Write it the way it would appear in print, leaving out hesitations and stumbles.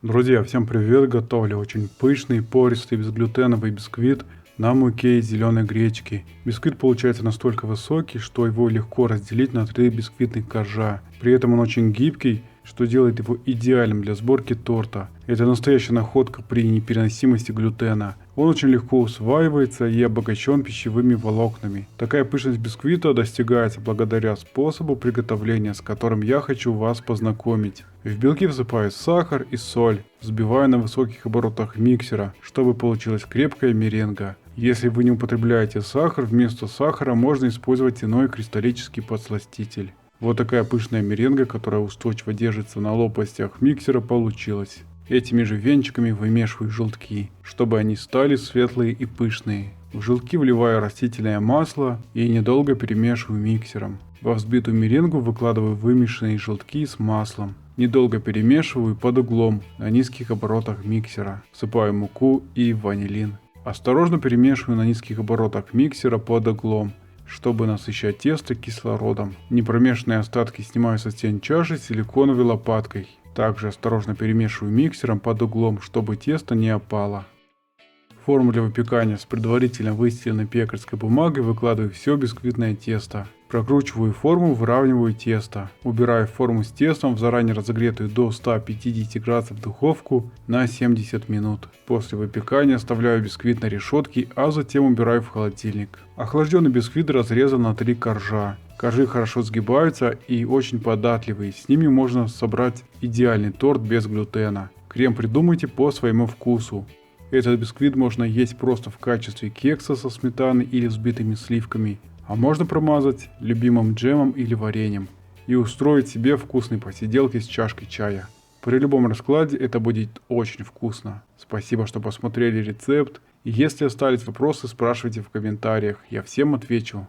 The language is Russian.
Друзья, всем привет! Готовлю очень пышный, пористый, безглютеновый бисквит на муке из зеленой гречки. Бисквит получается настолько высокий, что его легко разделить на 3 бисквитных коржа. При этом он очень гибкий, что делает его идеальным для сборки торта. Это настоящая находка при непереносимости глютена. Он очень легко усваивается и обогащен пищевыми волокнами. Такая пышность бисквита достигается благодаря способу приготовления, с которым я хочу вас познакомить. В белки всыпаю сахар и соль, взбиваю на высоких оборотах миксера, чтобы получилась крепкая меренга. Если вы не употребляете сахар, вместо сахара можно использовать иной кристаллический подсластитель. Вот такая пышная меренга, которая устойчиво держится на лопастях миксера, получилась. Этими же венчиками вымешиваю желтки, чтобы они стали светлые и пышные. В желтки вливаю растительное масло и недолго перемешиваю миксером. Во взбитую меренгу выкладываю вымешанные желтки с маслом. Недолго перемешиваю под углом на низких оборотах миксера. Всыпаю муку и ванилин. Осторожно перемешиваю на низких оборотах миксера под углом, чтобы насыщать тесто кислородом. Непромешанные остатки снимаю со стен чаши силиконовой лопаткой. Также осторожно перемешиваю миксером под углом, чтобы тесто не опало. В форму для выпекания с предварительно выстеленной пекарской бумагой выкладываю все бисквитное тесто. Прокручиваю форму, выравниваю тесто. Убираю форму с тестом в заранее разогретую до 150 градусов духовку на 70 минут. После выпекания оставляю бисквит на решетке, а затем убираю в холодильник. Охлажденный бисквит разрезан на 3 коржа. Коржи хорошо сгибаются и очень податливые, с ними можно собрать идеальный торт без глютена. Крем придумайте по своему вкусу. Этот бисквит можно есть просто в качестве кекса со сметаной или взбитыми сливками, а можно промазать любимым джемом или вареньем и устроить себе вкусные посиделки с чашкой чая. При любом раскладе это будет очень вкусно. Спасибо, что посмотрели рецепт, и если остались вопросы, спрашивайте в комментариях, я всем отвечу.